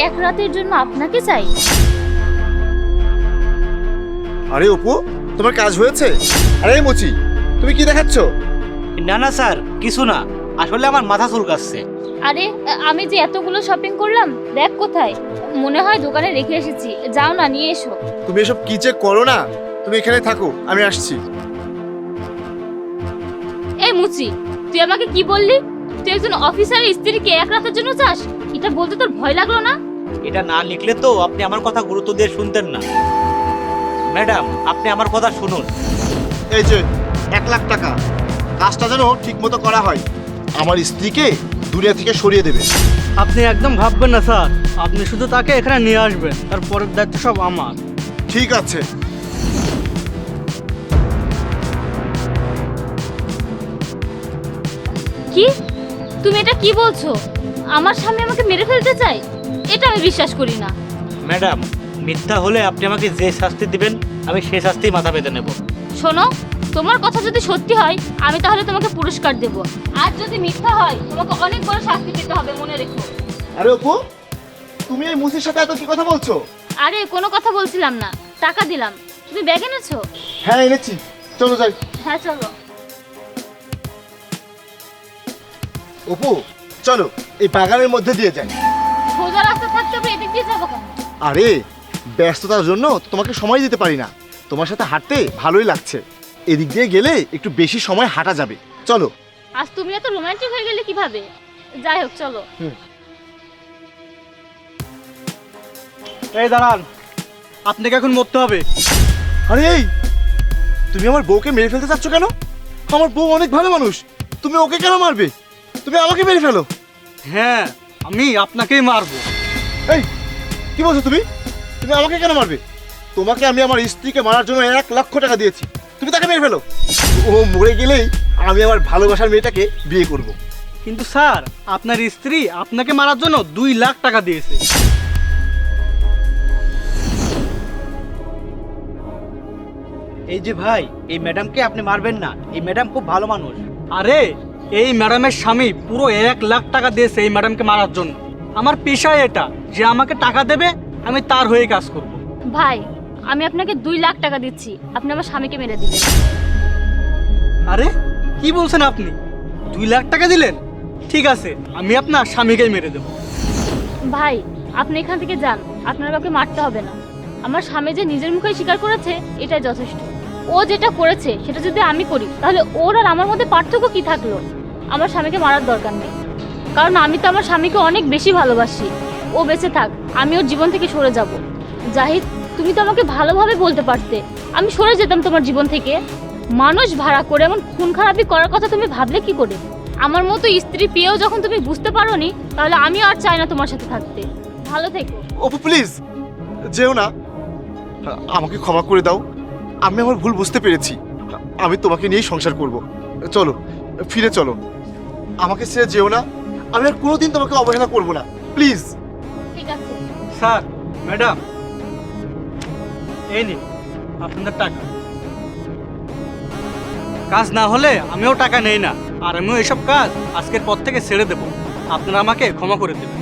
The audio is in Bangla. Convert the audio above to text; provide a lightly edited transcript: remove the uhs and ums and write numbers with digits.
এক রাতের জন্য আপনাকে চাই? আরে অপু, তোমার কাজ হয়েছে? আরে মুচি, তুমি কি দেখাচ্ছ? না না স্যার, কিছু না, আসলে আমার মাথা চুলকাচ্ছে। আরে আমি যে এতগুলো শপিং করলাম, ব্যাগ কোথায়? মনে হয় দোকানে রেখে এসেছি, যাও না নিয়ে এসো। তুমি এসব কি যে করো না, তুমি এখানে থাকো, আমি আসছি। এই মুচি, তুই আমাকে কি বললি? তুই একজন অফিসারের স্ত্রীকে এক রাতের জন্য চাস? এটা বলতে তোর ভয় লাগলো না? এটা না লিখলে তো আপনি আমার কথা গুরুত্ব দিয়ে শুনতেন না। ম্যাডাম, আপনি আমার কথা শুনুন। এই যে 1,00,000 টাকা, কাজটা যেন ঠিক মতো করা হয়। আমার স্ত্রীকে দুনিয়া থেকে সরিয়ে দেবে। আপনি একদম ভাববেন না স্যার, আপনি শুধু তাকে এখানে নিয়ে আসবেন, তার পরের দায়িত্ব সব আমার। ঠিক আছে। কি? তুমি এটা কি বলছো? আমার স্বামী আমাকে মেরে ফেলতে চাই? এটা আমি বিশ্বাস করি না। ম্যাডাম, মিথ্যা হলে আপনি আমাকে যে শাস্তি দিবেন আমি সেই শাস্তি মাথা পেতে নেব। শোনো, তোমার কথা যদি সত্যি হয় আমি তাহলে তোমাকে পুরস্কার দেব, আর যদি মিথ্যা হয় তোমাকে অনেক বড় শাস্তি পেতে হবে, মনে রেখো। আরে অপু, তুমি এই মুচির সাথে এত কি কথা বলছো? আরে কোনো কথা বলছিলাম না, টাকা দিলাম। তুমি ব্যাগ এনেছো? হ্যাঁ এনেছি, চলো যাই। হ্যাঁ চলো। অপু চলো, এই বাগানের মধ্যে দিয়ে যাই। সোজা রাস্তা থাকতে হবে, এদিক দিয়ে যাবো কেন? আরে ব্যস্ততার জন্য তোমাকে সময় দিতে পারি না, তোমার সাথে হাঁটতে ভালোই লাগছে। এদিক দিয়ে গেলে একটু বেশি সময় হাঁটা যাবে, চলো। আজ তুমি এত রোমান্টিক হয়ে গেলে কিভাবে? যাই হোক চলো। এই দাঁড়ান, আপনাকে এখন মরতে হবে। আরে এই, তুমি আমার বউকে মেরে ফেলতে চাচ্ছ কেন? আমার বউ অনেক ভালো মানুষ, তুমি ওকে কেন মারবে? তুমি আমাকে মেরে ফেলো। হ্যাঁ, আমি আপনাকেই মারবো। এই কি বলছো তুমি? তুমি আমাকে কেন মারবে? তোমাকে আমি আমার স্ত্রীকে মারার জন্য 1,00,000 টাকা দিয়েছি, তুমি তাকে মেরে ফেলো। ও মরে গেলেই আমি আমার ভালোবাসার মেয়েটাকে বিয়ে করব। কিন্তু স্যার, আপনার স্ত্রী আপনাকে মারার জন্য 2 লাখ টাকা দিয়েছে। এই যে ভাই, এই ম্যাডামকে আপনি মারবেন না, এই ম্যাডাম খুব ভালো মানুষ। আরে এই ম্যাডামের স্বামী পুরো 1 লাখ টাকা দিয়েছে এই ম্যাডামকে মারার জন্য। আমার পেশায় এটা, যে আমাকে টাকা দেবে আমি তার হয়ে কাজ করব। ভাই, আমি আপনাকে 2 লাখ টাকা দিচ্ছি, আপনি আমার স্বামীকে মেরে দিবেন। আরে কি বলছেন আপনি? 2 লাখ টাকা দিলেন? ঠিক আছে, আমি আপনার স্বামীকেই মেরে দেবো। ভাই, আপনি এখান থেকে যান, আপনার কাউকে মারতে হবে না। আমার স্বামী যে নিজের মুখে স্বীকার করেছে, এটাই যথেষ্ট। ও যেটা করেছে সেটা যদি আমি করি তাহলে ওর আর আমার মধ্যে পার্থক্য কি থাকলো? আমার স্বামীকে মারার দরকার নেই, কারণ আমি তো আমার স্বামীকে অনেক বেশি ভালোবাসি। ও বেঁচে থাক, আমি ওর জীবন থেকে সরে যাব। জাহিদ, তুমি তো আমাকে ভালোভাবে বলতে পারতে, আমি সরে যেতাম তোমার জীবন থেকে। মানুষ ভাড়া করে এমন খুন খারাপি করার কথা তুমি ভাবলে কি করে? আমার মতো স্ত্রী পেয়েও যখন তুমি বুঝতে পারোনি, তাহলে আমি আর চাই না তোমার সাথে থাকতে। ভালো থেকো। অপু প্লিজ যেও না, আমাকে ক্ষমা করে দাও। আমি আমার ভুল বুঝতে পেরেছি, আমি তোমাকে নিয়েই সংসার করব। চলো ফিরে চলো, আমাকে ছেড়ে যেও না। আমি আর কোনোদিন তোমাকে অবহেলা করব না, প্লিজ। ঠিক আছে। স্যার, ম্যাডাম, এই নিন আপনাদের টাকা। কাজ না হলে আমিও টাকা নেই না, আর আমিও এসব কাজ আজকের পর থেকে ছেড়ে দেবো। আপনারা আমাকে ক্ষমা করে দেবেন।